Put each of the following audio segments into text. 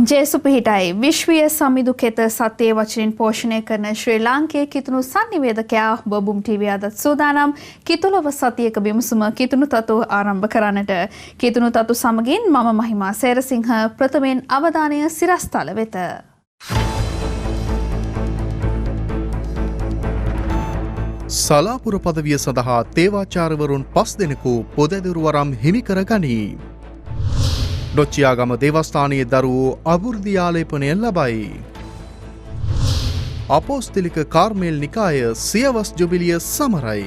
ජේසුපිහිටයි විශ්වීය සමිඳු කෙත සත්‍යයේ වචනින් පෝෂණය කරන ශ්‍රී ලාංකේය කිතුණු සංනිවේදකයා බොබුම් ටීවී අදත් සූදානම් කිතුලව සතියක විමසුම කිතුණු තතු ආරම්භ කරන්නට. කිතුණු තතු සමගින් මම මහිමා සේරසිංහ ප්‍රථමයෙන් අවධානය සිරස්තල වෙත. සලාපුර පදවිය සඳහා තේවාචාර්යවරුන් 5 දෙනෙකු පොදැදුරු වරම් හිමි කර ගනී. ඩොච්චියාගම දේවස්ථානයේ දරුවෝ අභිවෘද්ධි ආලේපනය ලබයි. අපෝස්තලික කාර්මේල් නිකාය සියවස් ජුබිලිය සමරයි.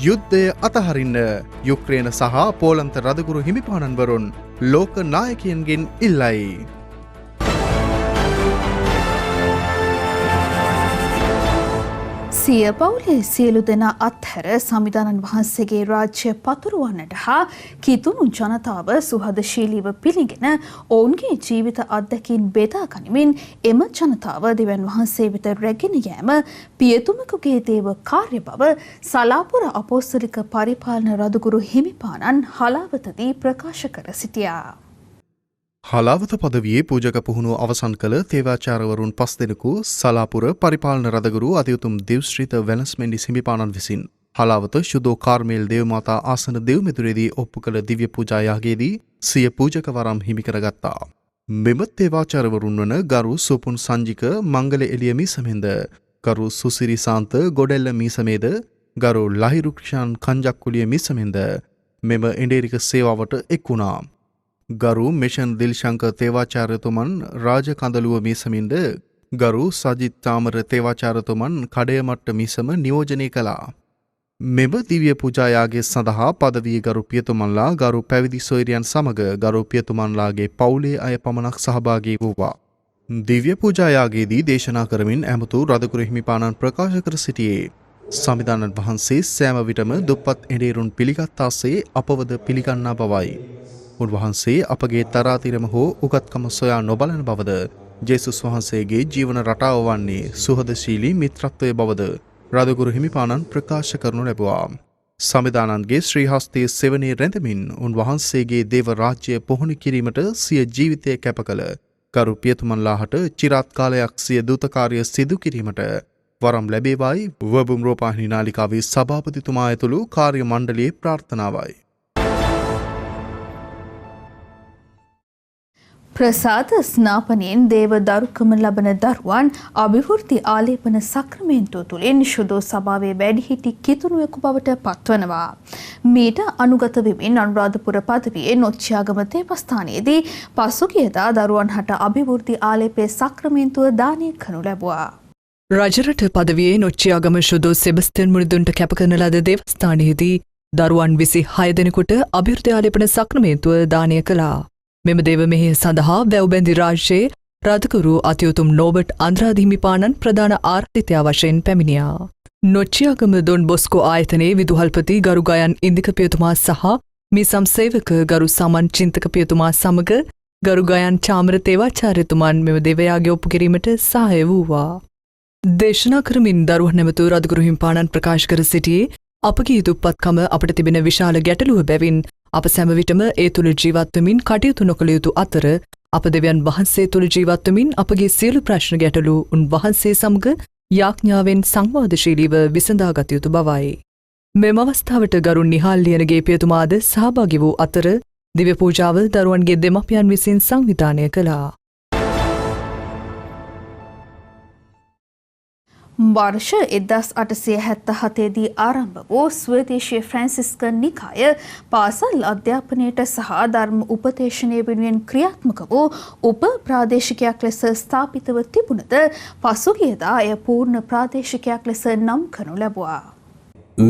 යුද්ධය අතහරින්න යුක්‍රේන සහ පෝලන්ත රදගුරු හිමිපාණන්වරුන් ලෝක නායකයන්ගෙන් ඉල්ලයි. සිය පවුලේ සියලු දෙනා අත්හැර සමිදානන් වහන්සේගේ රාජ්‍ය පතුරවන්නට හා කිතුණු ජනතාව සුහදශීලීව පිළිගෙන ඔවුන්ගේ ජීවිත අත්දැකීම් බෙදා ගනිමින් එම ජනතාව දෙවියන් වහන්සේ වෙත රැගෙන යෑම පියතුමෙකුගේ දේව කාර්ය බව සලාපුර අපෝස්තලික පරිපාලන රදගුරු හිමිපාණන් හලාවතදී ප්‍රකාශ කර සිටියා. හලාවත පදවියේ පූජක පුහුණුව අවසන් කළ තේවාචාර්යවරුන් 5 දෙනෙකු සලාපුර පරිපාලන රදගුරු අතිඋතුම් දේවශ්‍රීත වෙනස්මෙන්ඩිස් හිමිපාණන් විසින් හලාවත ශුද්ධෝ කාර්මේල් දේවමාතා ආසන දෙව්මෙදුරේදී ඔප්පු කළ දිව්‍ය පූජා යාගයේදී සිය පූජක වරම් හිමි කරගත්තා. මෙම තේවාචාර්යවරුන් වන ගරු සුපුන් සංජික මංගල එළිය මීසමෙන්ද, ගරු සුසිරි සාන්ත ගොඩැල්ල මීසමේද, ගරු ලහිරු ක්ෂාන් කංජක්කුලිය මීසමෙන්ද මෙම එඬේරික සේවාවට එක් වුණා. ගරු මෙෂන් දිල්ශංක තේවාචාර්යතුමන් රාජකඳලුව මීසමින්ද ගරු සජිත් තාමර තේවාචාර්යතුමන් කඩයමට්ට මීසම නියෝජනය කළා. මෙම දිව්‍ය පූජායාගේ සඳහා පදවී ගරු පියතුමන්ලා ගරු පැවිදි සොයරියන් සමග ගරු පියතුමන්ලාගේ පවුලේ අය පමණක් සහභාගී වූවා. දිව්‍ය පූජායාගේදී දේශනා කරමින් ඇමතු රදගුරු හිමිපාණන් ප්‍රකාශ කර සිටියේ සමිදානන් වහන්සේ සෑම විටම දුප්පත් එඬේරුන් පිළිගත්තාසේ අපවද පිළිගන්නා බවයි. උන්වහන්සේ අපගේ තරාතිරම හෝ උගත්කම සොයා නොබලන බවද ජේසුස් වහන්සේගේ ජීවන රටාව වන්නේ සුහදශීලී මිත්‍රත්වය බවද රදගුරු හිමිපාණන් ප්‍රකාශ කරනු ලැබුවා. සමිදානන්ගේ ශ්‍රී හස්තයේ සෙවණේ රැඳමින් උන්වහන්සේගේ දේව රාජ්‍ය පුහුණු කිරීමට සිය ජීවිතය කැප කළ ගරු පියතුමන්ලාහට චිරාත් කාලයක් සිය දූතකාර්ය සිදු කිරීමට වරම් ලැබේවායි වබුම් රෝපාහිනී නාලිකාවේ සභාපතිතුමා ඇතුළු කාර්ය මණ්ඩලයේ ප්‍රාර්ථනාවයි. ප්‍රසාද ස්නාපනයෙන් දේව දරුකම ලබන දරුවන් අභිවෘද්ධි ආලේපන සක්‍රමේන්තුව තුළින් ශුද්ධෝ සභාවේ වැඩිහිටි කිතුණුවෙකු බවට පත්වනවා. මීට අනුගත වෙමින් අනුරාධපුර පදවියේ නොච්චියාගම දේවස්ථානයේදී පසුගියදා දරුවන් හට අභිවෘද්ධි ආලේපේ සක්‍රමේන්තුව දානය කරනු ලැබුවා. රජරට පදවියේ නොච්චියාගම ශුද්ධෝ සෙබස්තියන් මුනිදුන්ට කැප කරන ලද දේවස්ථානයේදී දරුවන් 26 දෙනෙකුට අභිවෘද්ධි ආලේපන සක්‍රමේන්තුව දානය කළා. මෙම දේව මෙහෙය සඳහා වැව්බැඳි රාජ්‍යයේ රදගුරු අතිඋතුම් නෝබට් අන්ද්‍රාද හිමිපාණන් ප්‍රධාන ආරාධිතයා වශයෙන් පැමිණියා. නොච්චියාගම දොන් බොස්කෝ ආයතනයේ විදුහල්පති ගරු ගයන් ඉන්දික පියතුමා සහ මිසම් සේවක ගරු සමන් චින්තක පියතුමා සමග ගරු ගයන් චාමර තේවාචාර්යතුමන් මෙම දේවයාගේ ඔප්පු කිරීමට සහාය වූවා. දේශනා කරමින් දරුවන් නැමැතු රදගුරු හිමිපාණන් ප්‍රකාශ කර සිටියේ අපගේ දුප්පත්කම අපට තිබෙන විශාල ගැටලුව බැවින් අප සැම විටම ඒ තුළ ජීවත්වමින් කටයුතු නොකළ යුතු අතර අප දෙවියන් වහන්සේ තුළ ජීවත්වමින් අපගේ සියලු ප්‍රශ්න ගැටලු උන්වහන්සේ සමග යාඥාවෙන් සංවාදශීලීව විසඳාගත යුතු බවයි. මෙම අවස්ථාවට ගරු නිහාල් ලියනගේ පියතුමාද සහභාගී වූ අතර දිව්‍ය පූජාව දරුවන්ගේ දෙමව්පියන් විසින් සංවිධානය කළා. වර්ෂ 1877 දී ආරම්භ වූ ස්වදේශීය ෆ්‍රැන්සිස්කන් නිකාය පාසල් අධ්‍යාපනයට සහ ධර්ම උපදේශනය වෙනුවෙන් ක්‍රියාත්මක වූ උප ප්‍රාදේශිකයක් ලෙස ස්ථාපිතව තිබුණද පසුගියදා එය පූර්ණ ප්‍රාදේශිකයක් ලෙස නම් කරනු ලැබුවා.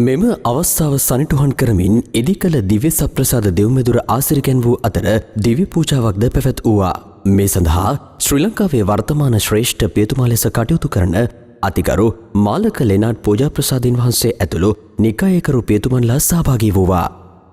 මෙම අවස්ථාව සනිටුහන් කරමින් ඉදිකළ දිව්‍ය සප්‍රසාද දෙව්මෙදුර ආසිරිකයන් වූ අතර දිව්‍ය පූජාවක්ද පැවැත්වුවා. මේ සඳහා ශ්‍රී ලංකාවේ වර්තමාන ශ්‍රේෂ්ඨ පියතුමා ලෙස කටයුතු කරන අතිගරු මාලක ලෙනාඩ් පූජා ප්‍රසාදීන් වහන්සේ ඇතුළු නිකායකරු පියතුමන්ලා සහභාගී වූවා.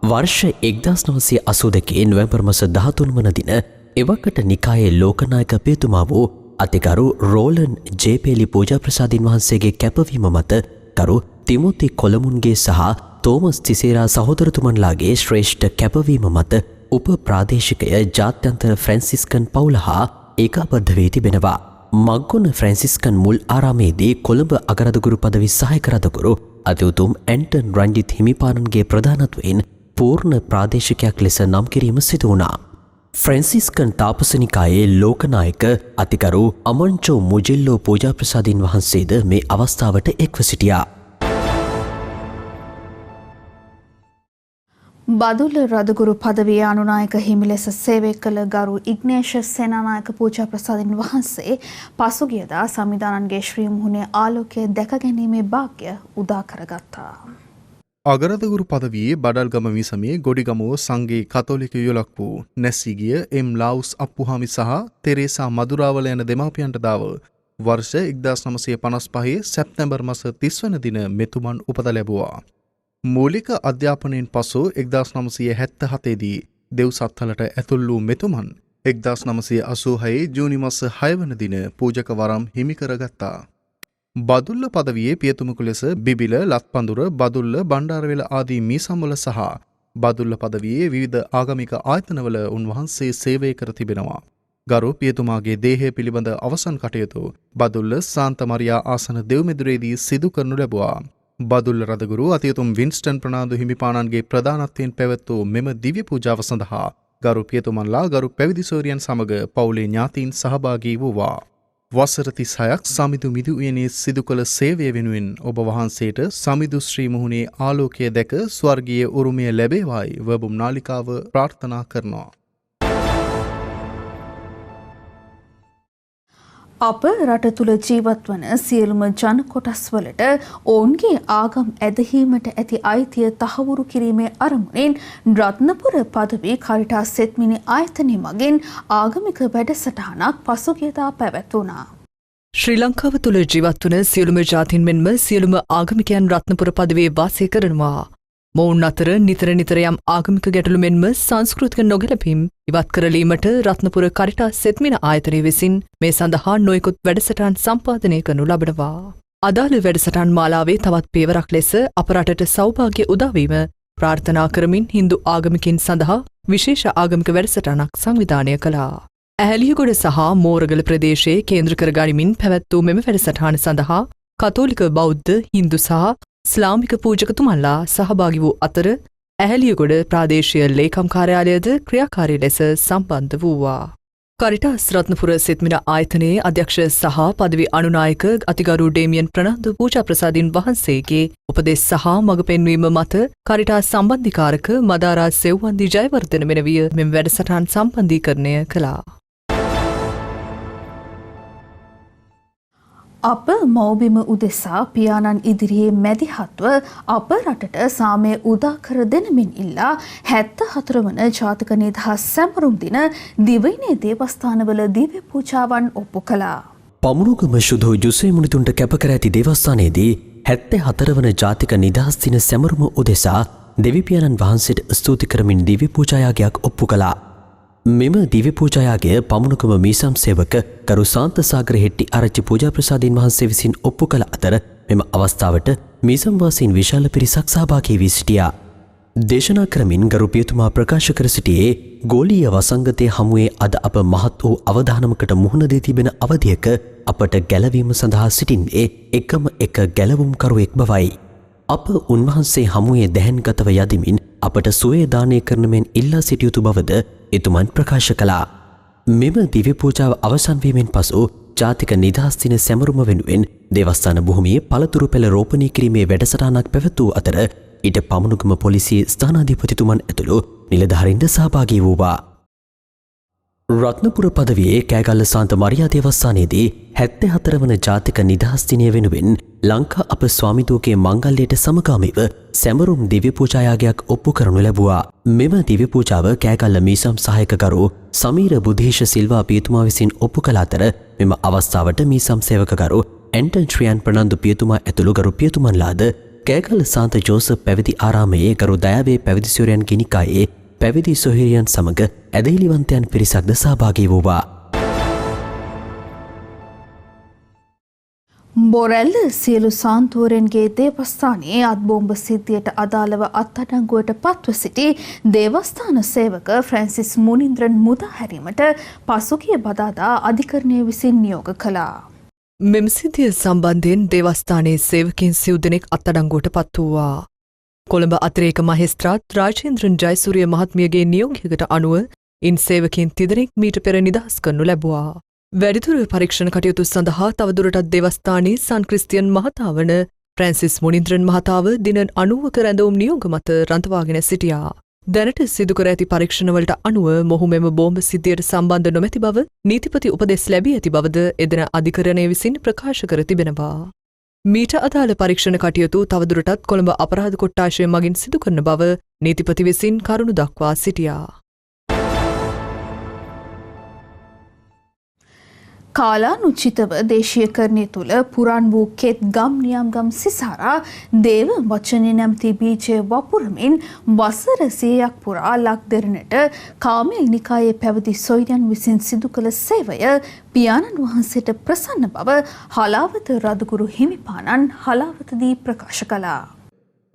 වර්ෂ 1982 නොවැම්බර් මාස 13 වන දින එවකට නිකායේ ලෝකනායක පියතුමා වූ අතිගරු රෝලන් ජේපේලි පූජා ප්‍රසාදීන් වහන්සේගේ කැපවීම මත ගරු තිමෝති කොළමුන්ගේ සහ තෝමස් තිසේරා සහෝදරතුමන්ලාගේ ශ්‍රේෂ්ඨ කැපවීම මත උප ප්‍රාදේශිකය ජාත්‍යන්තර ෆ්‍රැන්සිස්කන් පවුල හා ඒකාබද්ධ වී තිබෙනවා. මග්ගොන ෆ්‍රැන්සිස්කන් මුල් ආරාමේදී කොළඹ අගරදගුරු පදවි සහායක රදගුරු අතිඋතුම් ඇන්ටන් රංජිත් හිමිපාණන්ගේ ප්‍රධානත්වයෙන් පූර්ණ ප්‍රාදේශිකයක් ලෙස නම් කිරීම සිදු වුණා. ෆ්‍රැන්සිස්කන් තාපසනිකායේ ලෝකනායක අතිකරු අමන්චෝ මුජෙල්ලෝ පූජාප්‍රසාදීන් වහන්සේද මේ අවස්ථාවට එක්ව සිටියා. බදුල්ල රදගුරු පදවිය අනුනායක හිමි ලෙස සේවය කළ ගරු ඉග්නේෂ සේනානායක පූජාප්‍රසාදීන් වහන්සේ පසුගියදා සමිදානන්ගේ ශ්‍රී මුහුණේ ආලෝකය දැක ගැනීමේ වාග්ය උදා කරගත්තා. අගරදගුරු පදවියේ බඩල්ගම විසමේ ගොඩිගමුව සංගේ කතෝලික යුලක් වූ නැස්සිගිය එම් ලාවුස් අප්පුහාමි සහ තෙරේසා මදුරාවල යන දෙමාපියන්ට දාව වර්ෂ 1955 සැප්තැම්බර් මාස 30 වන දින මෙතුමන් උපත ලැබුවා. මූලික අධ්‍යාපනයෙන් පසු 1977 දී දෙව්සත්හලට ඇතුල් වූ මෙතුමන් 1986 ජූනි මාස 6 වන දින පූජක වරම් හිමි කරගත්තා. බදුල්ල පදවියේ පියතුමකු ලෙස බිබිල, ලත්පඳුර, බදුල්ල, බණ්ඩාරවෙල ආදී මීසම්වල සහ බදුල්ල පදවියේ විවිධ ආගමික ආයතනවල උන්වහන්සේ සේවය කර තිබෙනවා. ගරු පියතුමාගේ දේහය පිළිබඳ අවසන් කටයුතු බදුල්ල සාන්ත මරියා ආසන දෙව්මෙදුරේදී සිදු කරනු ලැබුවා. බදුල්ල රදගුරු අතියතුම් වින්ස්ටන් ප්‍රනාන්දු හිමිපාණන්ගේ ප්‍රධානත්වයෙන් පැවැත් වූ මෙම දිව්‍ය පූජාව සඳහා ගරු පියතුමන්ලා ගරු පැවිදි සෝරියන් සමග පවුලේ ඥාතීන් සහභාගී වූවා. වසර 36ක් සමිඳු මිදු උයනේ සිදු කළ සේවය වෙනුවෙන් ඔබ වහන්සේට සමිඳු ශ්‍රී මුහුණේ ආලෝකය දැක ස්වර්ගීය උරුමය ලැබේවායි වබුම් නාලිකාව ප්‍රාර්ථනා කරනවා. අප රට තුළ ජීවත් වන සියලුම ජන කොටස් වලට ඔවුන්ගේ ආගම් ඇදහීමට ඇති අයිතිය තහවුරු කිරීමේ අරමුණින් රත්නපුර පදවි කරිටා සෙත්මිනි ආයතනය මගින් ආගමික වැඩසටහනක් පසුගියදා පැවැත්වුණා. ශ්‍රී ලංකාව තුළ ජීවත් වන සියලුම ජාතීන් මෙන්ම සියලුම ආගමිකයන් රත්නපුර පදවියේ වාසය කරනවා. මොවුන් අතර නිතර යම් ආගමික ගැටලු මෙන්ම සංස්කෘතික නොගැලපීම් ඉවත් කරලීමට රත්නපුර කරිටා සෙත්මින ආයතනය විසින් මේ සඳහා නොයෙකුත් වැඩසටහන් සම්පාදනය කරනු ලබනවා. අදාළ වැඩසටහන් මාලාවේ තවත් පියවරක් ලෙස අප රටට සෞභාග්‍ය උදාවීම ප්‍රාර්ථනා කරමින් හින්දු ආගමිකින් සඳහා විශේෂ ආගමික වැඩසටහනක් සංවිධානය කළා. ඇහැලියගොඩ සහ මෝරගල ප්‍රදේශයේ කේන්ද්‍ර කර ගනිමින් පැවැත් වූ මෙම වැඩසටහන සඳහා කතෝලික බෞද්ධ හින්දු සහ ස්ලාමික පූජකතුමන්ලා සහභාගි වූ අතර ඇහැලියගොඩ ප්‍රාදේශීය ලේකම් කාර්යාලයද ක්‍රියාකාරී ලෙස සම්බන්ධ වූවා. කරිටාස් රත්නපුර සෙත්මින ආයතනයේ අධ්‍යක්ෂ සහ පදවි අනුනායක අතිගරු ඩේමියන් ප්‍රනාන්දු පූජාප්‍රසාදීන් වහන්සේගේ උපදෙස් සහ මඟ පෙන්වීම මත කරිටාස් සම්බන්ධිකාරක මදාරා සෙව්වන්දි ජයවර්ධන මෙනවිය මෙම වැඩසටහන් සම්බන්ධීකරණය කළා. අප මව්බිම උදෙසා පියාණන් ඉදිරියේ මැදිහත්ව අප රටට සාමය උදා කර දෙනමින් ඉල්ලා 74 වන ජාතික නිදහස් සැමරුම් දින දිවයිනේ දේවස්ථානවල දිව්‍ය පූජාවන් ඔප්පු කළා. පමුණුගම ශුද්ධ ජුසේ මුනිතුන්ට කැප කර ඇති දේවස්ථානයේදී 74 වන ජාතික නිදහස් දින සැමරුම උදෙසා දෙවිපියාණන් වහන්සේට ස්තුති කරමින් දිව්‍ය පූජායාගයක් ඔප්පු කළා. මෙම දිව්‍ය පූජායාගය පමුණුකම මීසම් සේවක කරු සාන්තසාගර හෙට්ටි ආරච්චි පූජාප්‍රසාදීන් වහන්සේ විසින් ඔප්පු කළ අතර මෙම අවස්ථාවට මීසම් වාසීන් විශාල පිරිසක් සහභාගී වී සිටියා. දේශනා කරමින් ගරු පියතුමා ප්‍රකාශ කර සිටියේ ගෝලීය වසංගතයේ හමුවේ අද අප මහත් වූ අවධානමකට මුහුණ දී තිබෙන අවධියක අපට ගැලවීම සඳහා සිටින්නේ එකම එක ගැලවුම්කරුවෙක් බවයි. අප උන්වහන්සේ හමුවේ දැහැන්ගතව යදිමින් අපට සුවේ දානය කරන මෙන් ඉල්ලා සිටිය යුතු බවද එතුමන් ප්‍රකාශ කළා. මෙම දිව්‍ය පූජාව අවසන් වීමෙන් පසු ජාතික නිදහස් දින සැමරුම වෙනුවෙන් දේවස්ථාන භූමියේ පළතුරු පෙළ රෝපණය කිරීමේ වැඩසටහනක් පැවැත්වූ අතර ඊට පමුණුගම පොලිසියේ ස්ථානාධිපතිතුමන් ඇතුළු නිලධාරීන්ද සහභාගී වූවා. රත්නපුර පදවියේ කෑගල්ල සාන්ත මරියා දේවස්ථානයේදී 74 වන ජාතික නිදහස් දිනය වෙනුවෙන් ලංකා අප ස්වාමිදූගේ මංගල්‍යයට සමගාමීව සැමරුම් දිව්‍ය පූජායාගයක් ඔප්පු කරනු ලැබුවා. මෙම දිව්‍ය පූජාව කෑගල්ල මීසම් සහායකකරු සමීර බුදේශ සිල්වා පියතුමා විසින් ඔප්පු කළ අතර මෙම අවස්ථාවට මීසම් සේවකකරු ඇන්ටන් ශ්‍රියන් ප්‍රනන්දු පියතුමා ඇතුළු ගරු පියතුමන්ලාද කෑගල්ල සාන්ත ජෝසප් පැවිදි ආරාමයේ ගරු දයාවේ පැවිදි සොයුරියන් ගිනිකායේ පැවිදි සොහිරියන් සමග ඇදහිලිවන්තයන් පිරිසක්ද සහභාගී වූවා. බොරැල්ල සියලු සාන්තුවරන්ගේ දේවස්ථානයේ අත්බෝම්බ සිද්ධියට අදාළව අත්අඩංගුවට පත්ව සිටි දේවස්ථාන සේවක ෆ්‍රැන්සිස් මුනින්ද්‍රන් මුදා හැරීමට පසුගිය බදාදා අධිකරණය විසින් නියෝග කළා. මෙම සිද්ධිය සම්බන්ධයෙන් දේවස්ථානයේ සේවකින් සිව් දෙනෙක් අත්අඩංගුවට පත් වූවා. කොළඹ අතිරේක මහේස්ත්‍රාත් රාජේන්ද්‍රන් ජයසූරිය මහත්මියගේ නියෝගයකට අනුව ඉන් සේවකින් තිදෙනෙක් මීට පෙර නිදහස් කරනු ලැබුවා. වැඩිදුර පරීක්ෂණ කටයුතු සඳහා තවදුරටත් දේවස්ථානයේ සන් ක්‍රිස්තියන් මහතා වන ෆ්‍රැන්සිස් මුනින්ද්‍රන් මහතාව දින 90ක රැඳවුම් නියෝග මත රඳවාගෙන සිටියා. දැනට සිදු කර ඇති පරීක්ෂණවලට අනුව මොහු මෙම බෝම්බ සිද්ධියට සම්බන්ධ නොමැති බව නීතිපති උපදෙස් ලැබී ඇති බවද එදින අධිකරණය විසින් ප්‍රකාශ කර තිබෙනවා. මීට අදාළ පරීක්ෂණ කටයුතු තවදුරටත් කොළඹ අපරාධ කොට්ටාශය මගින් සිදු කරන බව නීතිපති විසින් කරුණු දක්වා සිටියා. කාලානුචිතව දේශීයකරණය තුළ පුරන් වූ කෙත් ගම් නියම්ගම් සිසාරා දේව වචනය නැමති බීජය වපුරමින් වසර 100ක් පුරා ලක්දෙරණට කාමෙල් නිකායේ පැවති සොයිරයන් විසින් සිදු කළ සේවය පියාණන් වහන්සේට ප්‍රසන්න බව හලාවත රදුගුරු හිමිපාණන් හලාවතදී ප්‍රකාශ කළා.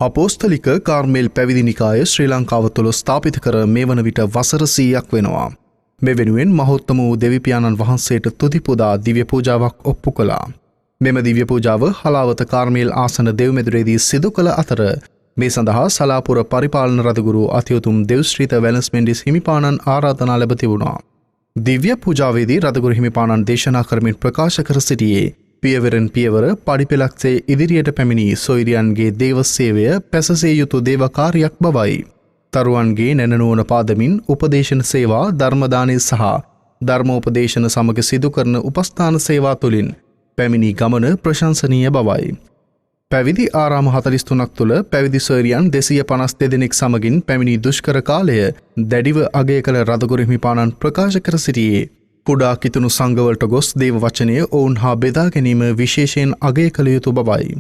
අපෝස්තලික කාර්මේල් පැවිදි නිකාය ශ්‍රී ලංකාව තුළ ස්ථාපිත කර මේ වන විට වසර 100ක් වෙනවා. මේ වෙනුවෙන් මහෝත්තම වූ දෙවිපියාණන් වහන්සේට තුති පුදා දිව්‍ය පූජාවක් ඔප්පු කළා. මෙම දිව්‍ය පූජාව හලාවත කාර්මේල් ආසන දෙව්මෙදුරේදී සිදු කළ අතර මේ සඳහා සලාපුර පරිපාලන රදගුරු අතිඋතුම් දෙව්ශ්‍රීත වෙලස්මෙන්ඩිස් හිමිපාණන් ආරාධනා ලැබ තිබුණා. දිව්‍ය පූජාවේදී රදගුරු හිමිපාණන් දේශනා කරමින් ප්‍රකාශ කර සිටියේ පියවරෙන් පියවර පඩිපෙළක්සේ ඉදිරියට පැමිණි සොයිරියන්ගේ දේව සේවය පැසසිය යුතු දේව කාර්යයක් බවයි. තරුවන්ගේ නැනනුවන පාදමින් උපදේශන සේවා ධර්මදානය සහ ධර්මෝපදේශන සමග සිදු කරන උපස්ථාන සේවා තුළින් පැමිණි ගමන ප්‍රශංසනීය බවයි. පැවිදි ආරාම 43ක් තුළ පැවිදි සොයිරියන් 252 දෙනෙක් සමගින් පැමිණි දුෂ්කර කාලය දැඩිව අගය කළ රදගුරු හිමිපාණන් ප්‍රකාශ කර සිටියේ කුඩා කිතුණු සංඝවලට ගොස් දේව වචනය ඔවුන් හා බෙදා ගැනීම විශේෂයෙන් අගය කළ යුතු බවයි.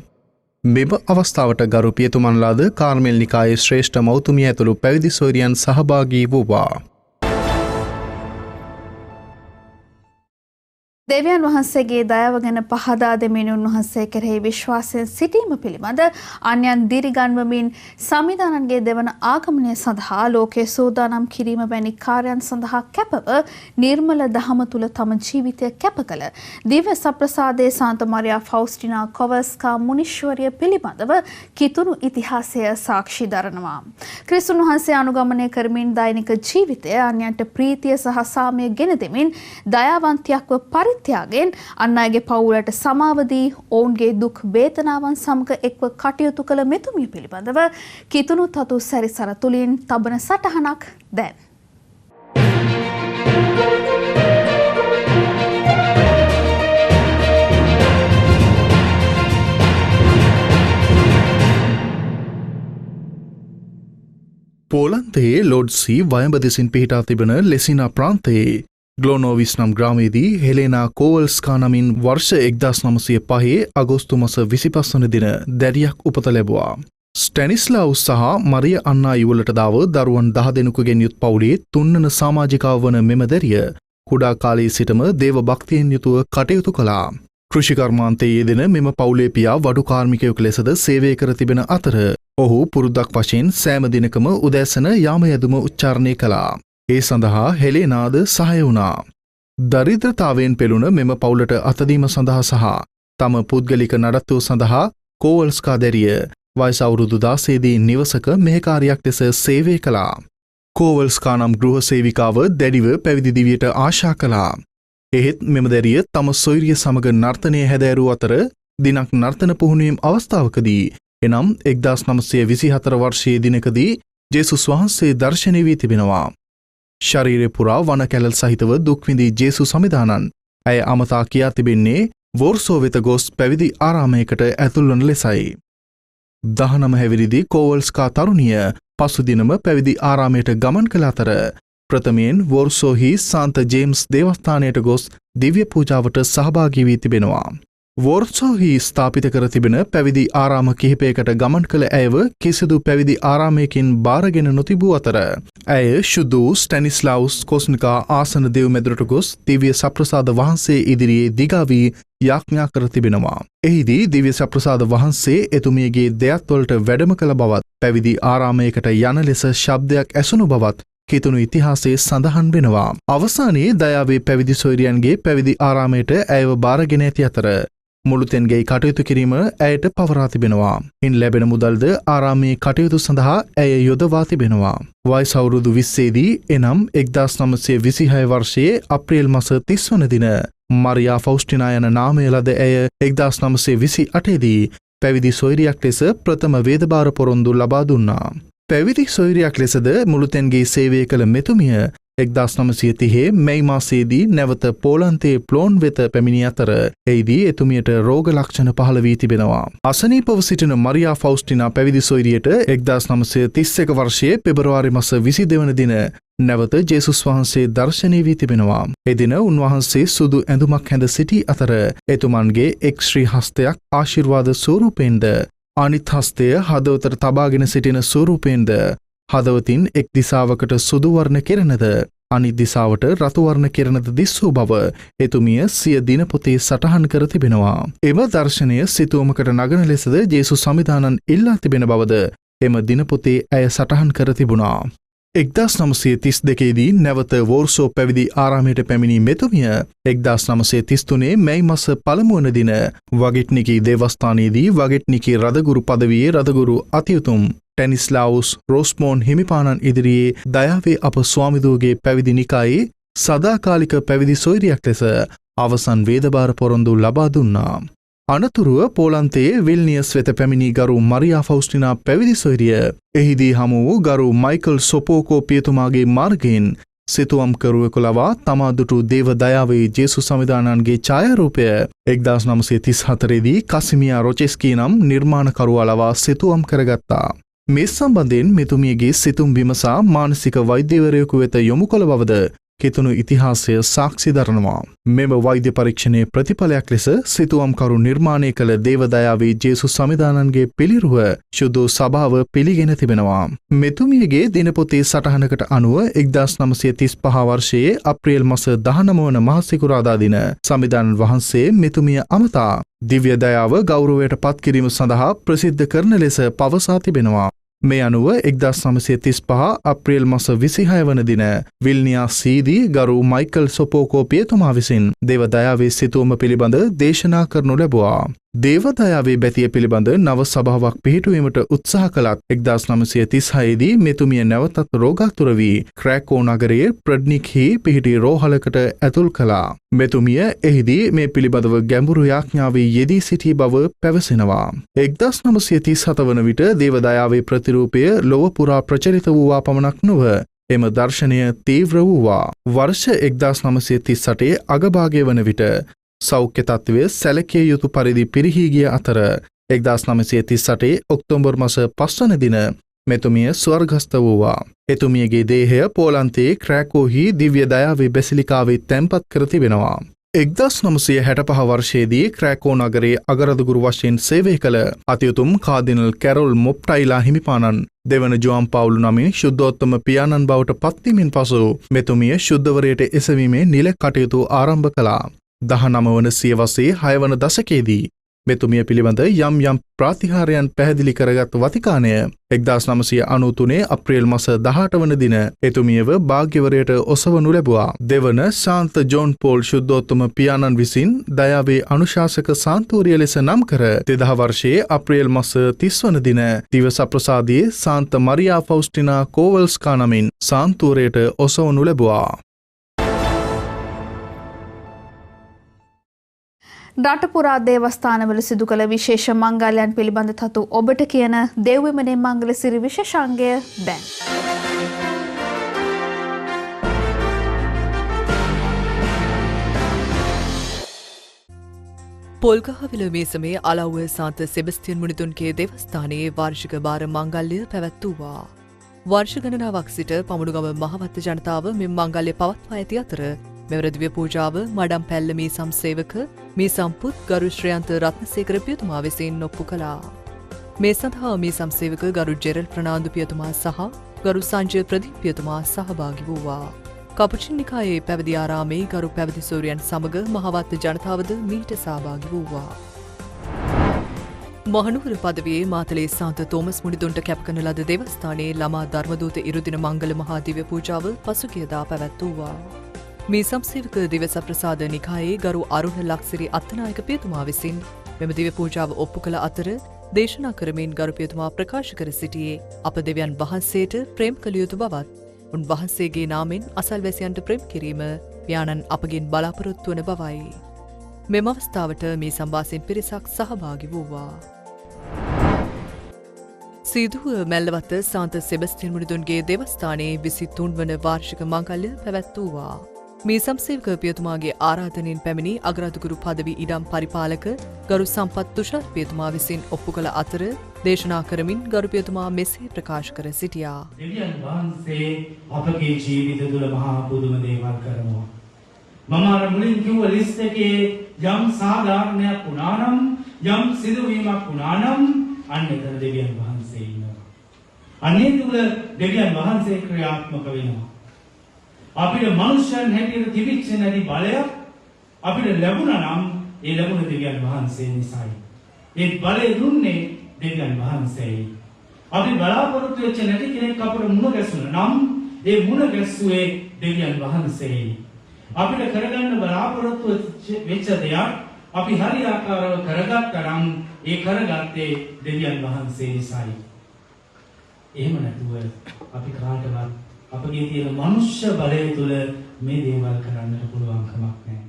මෙම අවස්ථාවට ගරු පියතුමන්ලාද කාර්මෙල් නිකායේ ශ්‍රේෂ්ඨ මෞතුමිය ඇතුළු පැවිදි සොයිරියන් සහභාගී වූවා. දෙවියන් වහන්සේගේ දයාව ගැන පහදා දෙමින් උන්වහන්සේ කෙරෙහි විශ්වාසයෙන් සිටීම පිළිබඳ අන්‍යයන් දිරිගන්වමින් සංවිධානන්ගේ දෙවන ආගමනය සඳහා ලෝකයේ සූදානම් කිරීම වැනි කාර්යයන් සඳහා කැපව නිර්මල දහම තුල තම ජීවිතය කැප කළ දිව්‍ය සප්‍රසාදයේ සාන්ත මරියා ෆෞස්ටිනා කොවස්කා මුනිශ්වරිය පිළිබඳව කිතුණු ඉතිහාසය සාක්ෂි දරනවා. ක්‍රිස්තුන් වහන්සේ අනුගමනය කරමින් දෛනික ජීවිතය අන්‍යයන්ට ප්‍රීතිය සහ සාමය ගෙන දෙමින් දයාවන්තයක්ව ත්‍යාගෙන් අන් අයගේ පවුලට සමාව දී ඔවුන්ගේ දුක් වේදනාවන් සමග එක්ව කටයුතු කළ මෙතුමිය පිළිබඳව කිතුණු තතු සැරිසර තුලින් තබන සටහනක් දැන්. පෝලන්තයේ ලෝඩ්සී වයඹ දෙසින් පිහිටා තිබෙන ලෙසිනා ප්‍රාන්තයේ ග්ලෝනෝවිස් නම් ග්‍රාමයේදී හෙලේනා කෝවල්ස්කා නමින් වර්ෂ 1905 අගෝස්තු මාස 25 වන දින දැරියක් උපත ලැබුවා. ස්ටැනිස්ලාවුස් සහ මරිය අන්නා යුවලට දාව දරුවන් 10 දෙනෙකුගෙන් යුත් පවුලේ තුන්වන සමාජිකාව වන මෙම දැරිය කුඩා කාලයේ සිටම දේව භක්තියෙන් යුතුව කටයුතු කළා. කෘෂිකර්මාන්තයේ යෙදෙන මෙම පවුලේ පියා වඩු කාර්මිකයෙකු ලෙසද සේවය කර තිබෙන අතර ඔහු පුරුද්දක් වශයෙන් සෑම දිනකම උදෑසන යාම යදුම උච්චාරණය කළා. ඒ සඳහා හෙලේනාද සහාය වුණා. දරිද්‍රතාවයෙන් පෙළුණ මෙම පවුලට අතදීම සඳහා සහ තම පුද්ගලික නඩත්තුව සඳහා කෝවල්ස්කා දැරිය වයස අවුරුදු 16 දී නිවසක මෙහෙකාරියක් ලෙස සේවය කළා. කෝවල්ස්කා නම් ගෘහ සේවිකාව දැඩිව පැවිදි දිවියට ආශා කළා. එහෙත් මෙම දැරිය තම සොයිරිය සමග නර්තනය හැදෑරූ අතර දිනක් නර්තන පුහුණුවීම් අවස්ථාවකදී එනම් 1924 වර්ෂයේ දිනකදී ජේසුස් වහන්සේ දර්ශනය වී තිබෙනවා. ශරීරය පුරා වන කැලල් සහිතව දුක්විඳී ජේසු සමිධානන් ඇය අමතා කියා තිබෙන්නේ වෝර්සෝ වෙත ගොස් පැවිදි ආරාමයකට ඇතුල්වන ලෙසයි. 19 හැවිරිදි කෝවල්ස්කා තරුණිය පසුදිනම පැවිදි ආරාමයට ගමන් කළ අතර ප්‍රථමයෙන් වෝර්සෝහි සාන්ත ජේම්ස් දේවස්ථානයට ගොස් දිව්‍ය පූජාවට සහභාගී වී තිබෙනවා. වෝර්සෝහි ස්ථාපිත කර තිබෙන පැවිදි ආරාම කිහිපයකට ගමන් කළ ඇයව කිසිදු පැවිදි ආරාමයකින් බාරගෙන නොතිබූ අතර ඇය ශුදූ ස්ටැනිස්ලාවුස් කොස්නිකා ආසන දෙව් මැදුරට ගොස් දිව්‍ය සප්‍රසාද වහන්සේ ඉදිරියේ දිගාවී යාඥා කර තිබෙනවා. එහිදී දිව්‍ය සප්‍රසාද වහන්සේ එතුමියගේ දෙයත්වලට වැඩම කළ බවත් පැවිදි ආරාමයකට යන ලෙස ශබ්දයක් ඇසුණු බවත් කිතුුණු ඉතිහාසයේ සඳහන් වෙනවා. අවසානයේ දයාවේ පැවිදි සොයරියන්ගේ පැවිදි ආරාමයට ඇයව බාරගෙන ඇති අතර මුළුතැන්ගේ කටයුතු කිරීම ඇයට පවරා තිබෙනවා. ඉන් ලැබෙන මුදල්ද ආරාමයේ කටයුතු සඳහා ඇය යොදවා තිබෙනවා. වයස අවුරුදු 20දී එනම් 1926 වර්ෂයේ අප්‍රේල් මාස 30 වන දින මරියා ෆෞස්ටිනා යන නාමය ලද ඇය 1928 දී පැවිදි සොයරියක් ලෙස ප්‍රථම වේදභාර පොරොන්දු ලබා දුන්නා. පැවිදි සොයරියක් ලෙසද මුළුතැන්ගේ සේවය කළ මෙතුමිය 1930 මැයි මාසයේදී නැවත පෝලන්තයේ ප්ලෝන් වෙත පැමිණි අතර එහිදී එතුමියට රෝග ලක්ෂණ පහළ වී තිබෙනවා. අසනීපව සිටින මරියා ෆෞස්ටිනා පැවිදි සොයරියට 1931 වර්ෂයේ පෙබරවාරි මාස 22 වන දින නැවත ජේසුස් වහන්සේ දර්ශනය වී තිබෙනවා. එදින උන්වහන්සේ සුදු ඇඳුමක් හැඳ සිටි අතර එතුමන්ගේ එක් ශ්‍රී හස්තයක් ආශිර්වාද ස්වරූපයෙන්ද අනිත් හස්තය හදවතට තබාගෙන සිටින ස්වරූපයෙන්ද හදවතින් එක් දිසාවකට සුදු වර්ණ කෙරෙනද අනිත් දිසාවට රතු වර්ණ කෙරෙනද දිස්සූ බව එතුමිය සිය දිනපොතේ සටහන් කර තිබෙනවා. එම දර්ශනය සිතුවමකට නගන ලෙසද ජේසුස් සමිදානන් ඉල්ලා තිබෙන බවද එම දිනපොතේ ඇය සටහන් කර තිබුණා. 1932 දී නැවත වෝර්සෝ පැවිදි ආරාමයට පැමිණි මෙතුමිය 1933 මැයි මාස පළමු වන දින වගෙට්නිකී දේවස්ථානයේදී වගෙට්නිකී රදගුරු පදවියේ රදගුරු අතිඋතුම් ටැනිස්ලාවුස් රෝස්මෝන් හිමිපාණන් ඉදිරියේ දයාවේ අප ස්වාමිදුවගේ පැවිදි නිකායේ සදාකාලික පැවිදි සොයරියක් ලෙස අවසන් වේදභාර පොරොන්දු ලබා දුන්නා. අනතුරුව පෝලන්තයේ විල්නියස් වෙත පැමිණි ගරු මරියා ෆෞස්ටිනා පැවිදි සොයරිය එහිදී හමු වූ ගරු මයිකල් සොපෝකෝ පියතුමාගේ මාර්ගයෙන් සිතුවම්කරුවෙකු ලවා තමා දුටු දේව දයාවේ ජේසුස් සමිදානන්ගේ ඡායාරූපය 1934 දී කසිමියා රොචෙස්කී නම් නිර්මාණකරුවා ලවා සිතුවම් කරගත්තා. මේ සම්බන්ධයෙන් මෙතුමියගේ සිතුම් විමසා මානසික වෛද්‍යවරයෙකු වෙත යොමු කළ බවද කිතුුණු ඉතිහාසය සාක්ෂි දරනවා. මෙම වෛද්‍ය පරීක්ෂණයේ ප්‍රතිඵලයක් ලෙස සිතුවම්කරු නිර්මාණය කළ දේවදයාවේ ජේසුස් සමිදානන්ගේ පිළිරුව ශුද්ධ සභාව පිළිගෙන තිබෙනවා. මෙතුමියගේ දිනපොතේ සටහනකට අනුව 1935 වර්ෂයේ අප්‍රේල් මාස 19 වන මහසිකුරාදා දින සමිදානන් වහන්සේ මෙතුමිය අමතා දිව්‍ය දයාව ගෞරවයට පත් කිරීම සඳහා ප්‍රසිද්ධ කරන ලෙස පවසා තිබෙනවා. මේ අනුව 1935 අප්‍රේල් මාස 26 වන දින විල්නියාසීදී ගරු මයිකල් සොපෝකෝ පියතුමා විසින් දේවදයාවේ සිතුවම පිළිබඳ දේශනා කරනු ලැබුවා. දේවදයාවේ බැතිය පිළිබඳ නව සභාවක් පිහිටුවීමට උත්සාහ කළත් 1936 දී මෙතුමිය නැවතත් රෝගාතුර වී ක්‍රැකෝ නගරයේ ප්‍රඩ්නික්හි පිහිටි රෝහලකට ඇතුල් කළා. මෙතුමිය එහිදී මේ පිළිබඳව ගැඹුරු යාඥාවේ යෙදී සිටි බව පැවසෙනවා. 1937 වන විට දේවදයාවේ ප්‍රතිරූපය ලොව පුරා ප්‍රචලිත වූවා පමණක් නොව එම දර්ශනය තීව්‍ර වූවා. වර්ෂ 1938 අගභාගය වන විට සෞඛ්‍ය තත්ත්වය සැලකිය යුතු පරිදි පිරිහී ගිය අතර 1938 ඔක්තෝබර් මාස 5 වන දින මෙතුමිය ස්වර්ගස්ථ වූවා. එතුමියගේ දේහය පෝලන්තයේ ක්‍රැකෝහි දිව්‍ය දයාවේ බැසිලිකාවේ තැන්පත් කර තිබෙනවා. 1965 වර්ෂයේදී ක්‍රැකෝ නගරයේ අගරදුගුරු වශයෙන් සේවය කළ අතිඋතුම් කාදිනල් කැරොල් මොප්ටයිලා හිමිපාණන් දෙවන ජුවන් පවුලු නමින් ශුද්ධෝත්තම පියාණන් බවට පත්වීමෙන් පසු මෙතුමිය ශුද්ධවරයට එසවීමේ නිල කටයුතු ආරම්භ කළා. 19 වන සියවසේ 6 වන දශකයේදී මෙතුමිය පිළිබඳ යම් යම් ප්‍රාතිහාරයන් පැහැදිලි කරගත් වතිකානය 1993 අප්‍රේල් මාස 18 වන දින එතුමියව භාග්‍යවරයට ඔසවනු ලැබුවා. දෙවන ශාන්ත ජෝන් පෝල් ශුද්ධෝත්තම පියාණන් විසින් දයාවේ අනුශාසක සාන්තුවරිය ලෙස නම් කර 2000 වර්ෂයේ අප්‍රේල් මාස 30 වන දින දිවස ප්‍රසාදයේ සාන්ත මරියා ෆෞස්ටිනා කෝවල්ස්කා නමින් සාන්තුවරයට ඔසවනු ලැබුවා. රටපුරා දේවස්ථානවල සිදු කළ විශේෂ මංගල්‍යයන් පිළිබඳ තතු ඔබට කියන දෙව්විමනේ මංගල සිරි විශේෂාංගය දැන්. පොල්ගහවිල මේසමේ අලව්ව සාන්ත සෙබස්තියන් මුනිතුන්ගේ දෙවස්ථානයේ වාර්ෂික භාර මංගල්‍ය පැවැත්වූවා. වර්ෂ ගණනාවක් සිට පමුණුගම මහවත්ත ජනතාව මෙම මංගල්‍ය පවත්වා ඇති අතර මෙවර දිව්‍ය පූජාව මඩම් පැල්ල මේ සම්සේවක මේ සම්පුත් ගරු ශ්‍රයන්ත රත්නසේකර පියතුමා විසින් ඔප්පු කළා. මේ සඳහා මේ සම්සේවක ගරු ජෙරල් ප්‍රනාන්දු පියතුමා සහ ගරු සංජය ප්‍රදීප් පියතුමා සහභාගී වූවා. කපුචින් නිකායේ පැවිදි ආරාමේ ගරු පැවිදි සූරියන් සමග මහවත් ජනතාවද මීට සහභාගී වූවා. මහනුවර පදවියේ මාතලේ සාන්ත තෝමස් මුනිදුන්ට කැප කරන ලද දේවස්ථානයේ ළමා ධර්මදූත ඉරුදින මංගල මහා දිව්‍ය පූජාව පසුගියදා පැවැත්වුවා. මේ සම්සේවක දිවස ප්‍රසාද නිකායේ ගරු අරුණ ලක්සිරි අත්තනායක පියතුමා විසින් මෙම දිව්‍ය පූජාව ඔප්පු කළ අතර දේශනා කරමින් ගරු පියතුමා ප්‍රකාශ කර සිටියේ අප දෙවියන් වහන්සේට ප්‍රේම කළ යුතු බවත් උන්වහන්සේගේ නාමෙන් අසල්වැසියන්ට ප්‍රේම කිරීම පියාණන් අපගෙන් බලාපොරොත්තු වන බවයි. මෙම අවස්ථාවට මේ සම්බාසෙන් පිරිසක් සහභාගී වූවා. සීදුව මැල්ලවත්ත සාන්ත සෙබස්තියන් මුනිදුන්ගේ දේවස්ථානයේ 23 වන වාර්ෂික මංගල්‍ය පැවැත්වුවා. මේ සම්සේවක පියතුමාගේ ආරාධනෙන් පැමිණි අග්‍රාධිකරු පදවි ඉඩම් පරිපාලක ගරු සම්පත් තුෂාර් පියතුමා විසින් ඔප්පු කළ අතර දේශනා කරමින් ගරු පියතුමා මෙසේ ප්‍රකාශ කර සිටියා. දෙවියන් වහන්සේ අපගේ ජීවිත තුළ මහා පුදුම දේවල් කරනවා. මම අර මුලින් කිව්ව ලිස්ට් එකේ යම් සාධාරණයක් වුණා නම් යම් සිදුවීමක් වුණා නම් අන්න එතන දෙවියන් වහන්සේ ඉන්නවා. අනේ තුල දෙවියන් වහන්සේ ක්‍රියාත්මක වෙනවා. අපිට මනුෂ්‍යයන් හැටියට තිබිච්ච නැති බලයක් අපිට ලැබුණා නම් ඒ ලැබුණ දෙවියන් වහන්සේ නිසායි. ඒ බලය දුන්නේ දෙවියන් වහන්සේයි. අපි බලාපොරොත්තු වෙච්ච නැති කෙනෙක් අපට මුණ ගැසුණා නම් ඒ මුණ ගැස්සුවේ දෙවියන් වහන්සේයි. අපිට කරගන්න බලාපොරොත්තු වෙච්ච දෙයක් අපි හරියාකාරව කරගත්තා නම් ඒ කරගත්තේ දෙවියන් වහන්සේ නිසායි. එහෙම නැතුව අපි කාටවත් අපගේ තියෙන මනුෂ්‍ය බලය තුළ මේ දේවල් කරන්නට පුළුවන් කමක් නැහැ.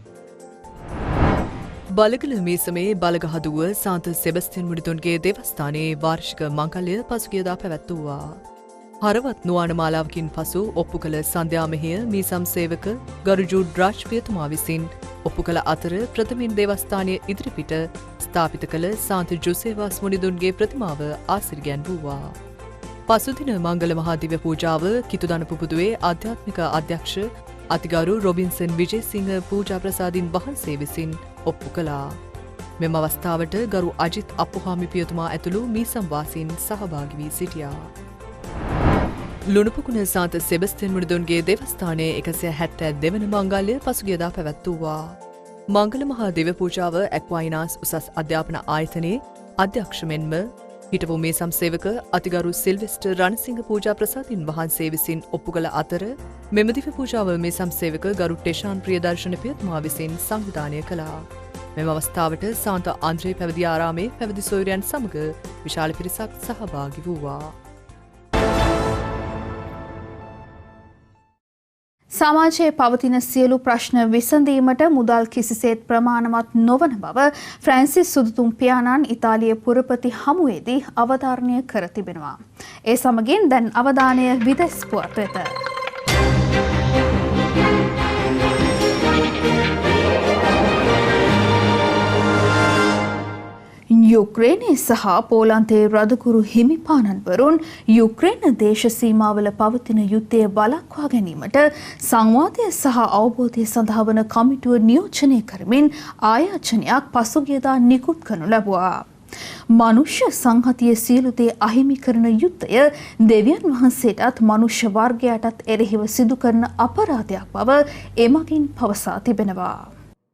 බලගල මේ සමයේ බලගහදුව සාන්ත සෙබස්තියන් මුනිදුන්ගේ දේවස්ථානයේ වාර්ෂික මංගල්‍ය පසුගියදා පැවැත්වුවා. හරවත් නුවාන මාලාවකින් පසු ඔප්පු කළ සන්ධ්‍යා මෙහෙය මේ සම්සේවක ගරු ජූඩ් රාජ් පියතුමා විසින් ඔප්පු කළ අතර ප්‍රථමින් දේවස්ථානය ඉදිරිපිට ස්ථාපිත කළ සාන්ත ජොසේවාස් මුනිදුන්ගේ ප්‍රතිමාව ආසිරිගැන්වුවා. පසුදින මංගල මහා දිව්‍ය පූජාව කිතුදන පුබුදුවේ ආධ්‍යාත්මික අධ්‍යක්ෂ අතිගරු රොබින්සන් විජේසිංහ පූජා ප්‍රසාදින් වහන්සේ විසින් ඔප්පු කළා. මෙම අවස්ථාවට ගරු අජිත් අප්පුහාමි පියතුමා ඇතුළු මීසම් වාසීන් සහභාගී වී සිටියා. ලුණුපුකුණ සාන්ත සෙබස්තියන් මුනිදුන්ගේ දේවස්ථානයේ 172 වන මංගල්‍ය පසුගියදා පැවැත්වුවා. මංගල මහා දිව්‍ය පූජාව ඇක්වයිනාස් උසස් අධ්‍යාපන ආයතනයේ අධ්‍යක්ෂ මෙන්ම හිටපු මේ සම්සේවක අතිගරු සිල්වෙස්ටර් රණසිංහ පූජා ප්‍රසාදින් වහන්සේ විසින් ඔප්පු කළ අතර මෙම දිව්‍ය පූජාව මේ සම්සේවක ගරු ටෙෂාන් ප්‍රියදර්ශන පියතුමා විසින් සංවිධානය කළා. මෙම අවස්ථාවට සාන්ත ආන්ද්‍රේ පැවිදි ආරාමේ පැවිදි සොයුරියන් සමග විශාල පිරිසක් සහභාගී වූවා. සමාජයේ පවතින සියලු ප්‍රශ්න විසඳීමට මුදල් කිසිසේත් ප්‍රමාණවත් නොවන බව ෆ්‍රැන්සිස් සුදුතුම් පියාණන් ඉතාලිය පුරපති හමුවේදී අවධාරණය කර තිබෙනවා. ඒ සමගින් දැන් අවධානය විදෙස් පුවත් වෙත. යුක්‍රේනයේ සහ පෝලන්තයේ රදකුරු හිමිපාණන්වරුන් යුක්‍රේන දේශ සීමාවල පවතින යුද්ධය වළක්වා ගැනීමට සංවාදය සහ අවබෝධය සඳහා වන කමිටුව නියෝජනය කරමින් ආයාචනයක් පසුගියදා නිකුත් කරනු ලැබුවා. මනුෂ්‍ය සංහතිය සියලු දේ අහිමි කරන යුද්ධය දෙවියන් වහන්සේටත් මනුෂ්‍ය වර්ගයාටත් එරෙහිව සිදු කරන අපරාධයක් බව එමගින් පවසා තිබෙනවා.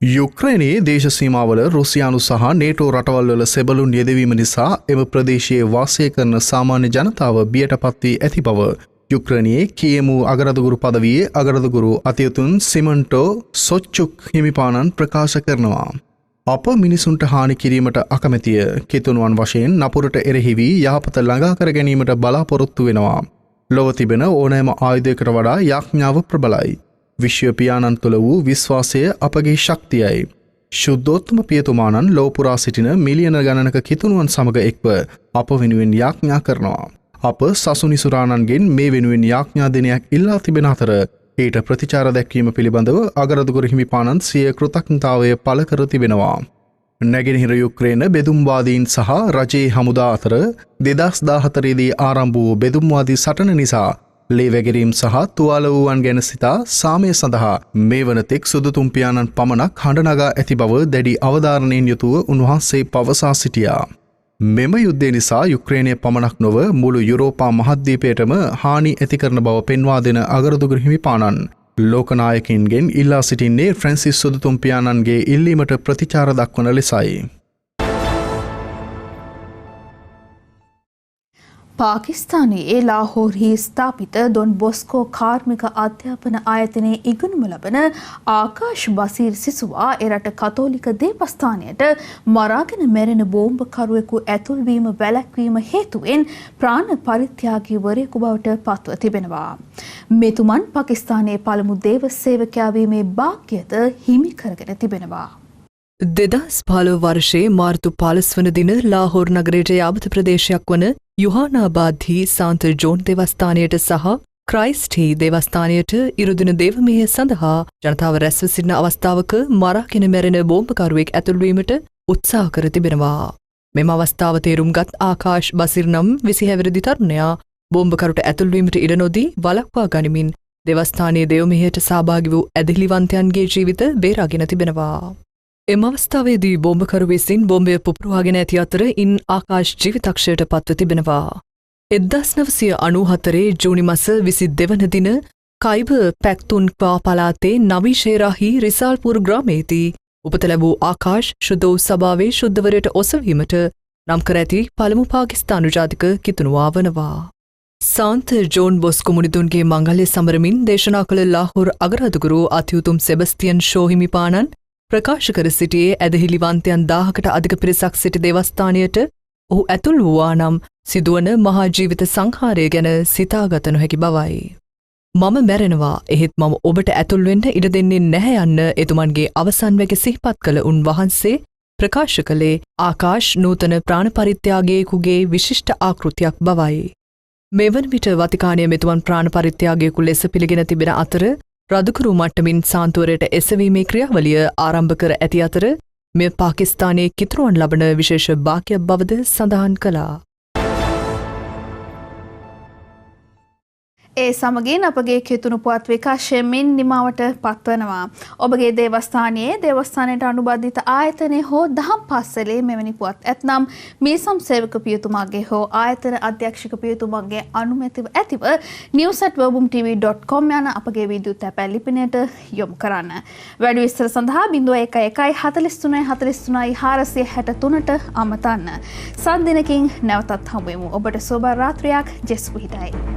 යුක්‍රේනයේ දේශසීමාවල රුසියානු සහ නේටෝ රටවල්වල සෙබළුන් යෙදවීම නිසා එම ප්‍රදේශයේ වාසය කරන සාමාන්‍ය ජනතාව බියට පත්වී ඇති බව යුක්‍රේනයේ කියමු අගරදගුරු පදවියේ අගරදගුරු අතියතුන් සිමන්ටෝ සොච්චුක් හිමිපාණන් ප්‍රකාශ කරනවා. අප මිනිසුන්ට හානි කිරීමට අකමැතිය කිතුනුවන් වශයෙන් නපුරට එරෙහි වී යහපත ළඟා කර ගැනීමට බලාපොරොත්තු වෙනවා. ලොව තිබෙන ඕනෑම ආයුධයකට වඩා යාඥාව ප්‍රබලයි. විශ්ව පියාණන් තුළ වූ විශ්වාසය අපගේ ශක්තියයි. ශුද්ධෝත්තම පියතුමාණන් ලෝපුරා සිටින මිලියන ගණනක කිතුනුවන් සමග එක්ව අප වෙනුවෙන් යාඥා කරනවා. අප සසුනිසුරාණන්ගෙන් මේ වෙනුවෙන් යාඥා දිනයක් ඉල්ලා තිබෙන අතර ඊට ප්‍රතිචාර දැක්වීම පිළිබඳව අගරදුගුරු හිමිපාණන් සිය කෘතඥතාවය පළ කර තිබෙනවා. නැගෙනහිර යුක්‍රේන බෙදුම්වාදීන් සහ රජයේ හමුදා අතර 2014 දී ආරම්භ වූ බෙදුම්වාදී සටන නිසා ලේ වැගිරීම් සහ තුවාල වූවන් ගැන සිතා සාමය සඳහා මේ වනතෙක් සුදුතුම් පියාණන් පමණක් හඬ නගා ඇති බව දැඩි අවධාරණයෙන් යුතුව උන්වහන්සේ පවසා සිටියා. මෙම යුද්ධය නිසා යුක්‍රේනය පමණක් නොව මුළු යුරෝපා මහද්වීපයටම හානි ඇති කරන බව පෙන්වා දෙන අගරදුගුරු හිමිපාණන් ලෝකනායකින්ගෙන් ඉල්ලා සිටින්නේ ෆ්‍රැන්සිස් සුදුතුම් පියාණන්ගේ ඉල්ලීමට ප්‍රතිචාර දක්වන ලෙසයි. පාකිස්තානයේ ලාහෝර්හි ස්ථාපිත ඩොන් බොස්කෝ කාර්මික අධ්‍යාපන ආයතනයේ ඉගෙනුම ලබන ආකාශ් බසීර් සිසුවා එරට කතෝලික දේවස්ථානයට මරාගෙන මැරෙන බෝම්බකරුවෙකු ඇතුල්වීම වැළැක්වීම හේතුවෙන් ප්‍රාණ පරිත්‍යාගීවරයෙකු බවට පත්ව තිබෙනවා. මෙතුමන් පාකිස්තානයේ පළමු දේව සේවකයා වීමේ භාග්‍යද හිමි කරගෙන තිබෙනවා. 2015 වර්ෂයේ මාර්තු 15 වන දින ලාහෝර් නගරයට යාබත ප්‍රදේශයක් වන යුහානාබාද්හි සාන්ත ජෝන් දේවස්ථානයට සහ ක්‍රයිස්ට් දේවස්ථානයට ඉරුදින දේවමෙය සඳහා ජනතාව රැස්ව සිටින අවස්ථාවක මරාගෙන මැරෙන බෝම්බකරුවෙක් ඇතුළුවීමට උත්සාහ කර තිබෙනවා. මෙම අවස්ථාව තේරුම්ගත් ආකාශ් බසිර් නම් 26 හැවිරිදි තරුණයා බෝම්බකරුට ඇතුළුවීමට ඉඩ නොදී වළක්වා ගනිමින් දේවස්ථානයේ දේවමෙයට සහභාගී වූ ඇදහිලිවන්තයන්ගේ ජීවිත බේරාගෙන තිබෙනවා. එම අවස්ථාවේදී බෝම්බකරු විසින් බෝම්බය පුපුරවාගෙන ඇති අතර ඉන් ආකාශ් ජීවිතක්ෂයට පත්ව තිබෙනවා. 1994 ජූනි මස 22 වන දින කයිබ පැක්තුන්ක්වා පළාතේ නවීශේරාහි රිසාල්පුර ග්‍රාමයේදී උපත ලැබූ ආකාශ් ශුද්ධ වූ සභාවේ ශුද්ධවරයට ඔසවීමට නම් කර ඇති පළමු පාකිස්තානු ජාතික කිතුනුවා වනවා. සාන්ත ජෝන් බොස්කෝ මුනිදුන්ගේ මංගල්‍ය සමරමින් දේශනා කළ ලාහෝර් අගරාදුගුරු අතිඋතුම් සෙබස්තියන් ෂෝ හිමිපාණන් ප්‍රකාශ කර සිටියේ ඇදහිලිවන්තයන් 1000කට අධික පිරිසක් සිටි දේවස්ථානයට ඔහු ඇතුල් වූවා නම් සිදුවන මහා ජීවිත සංහාරය ගැන සිතාගත නොහැකි බවයි. මම මැරෙනවා, එහෙත් මම ඔබට ඇතුල් වෙන්න ඉඩ දෙන්නේ නැහැ යන්න එතුමන්ගේ අවසන් වැක සිහිපත් කළ උන්වහන්සේ ප්‍රකාශ කළේ ආකාශ් නූතන ප්‍රාණ පරිත්‍යාගයකුගේ විශිෂ්ට ආකෘතියක් බවයි. මෙවන විට වතිකානය මෙතුමන් ප්‍රාණ පරිත්‍යාගයකු ලෙස පිළිගෙන තිබෙන අතර රදුකුරු මට්ටමින් සාන්තුවරයට එසවීමේ ක්‍රියාවලිය ආරම්භ කර ඇති අතර මෙය පාකිස්තානයේ කිතුරුවන් ලබන විශේෂ භාග්‍යයක් බවද සඳහන් කළා. ඒ සමගින් අපගේ කිතුණු පුවත් විකාශයෙන් නිමාවට පත්වනවා. ඔබගේ දේවස්ථානයේ දේවස්ථානයට අනුබද්ධිත ආයතනයේ හෝ දහම් පාසලේ මෙවැනි පුවත් ඇතනම් මීසම් සේවක පියතුමාගේ හෝ ආයතන අධ්‍යක්ෂක පියතුමාගේ අනුමැතිව ඇතිව news@webumtv.com යන අපගේ විද්‍යුත් ඇප ලිපිනයට යොමු කරන්න. වැඩි විස්තර සඳහා 01 43 43 463ට අමතන්න. සත් දිනකින් නැවතත් හමු වෙමු. ඔබට සුබ රාත්‍රියක්. ජෙස් පිහිටයි.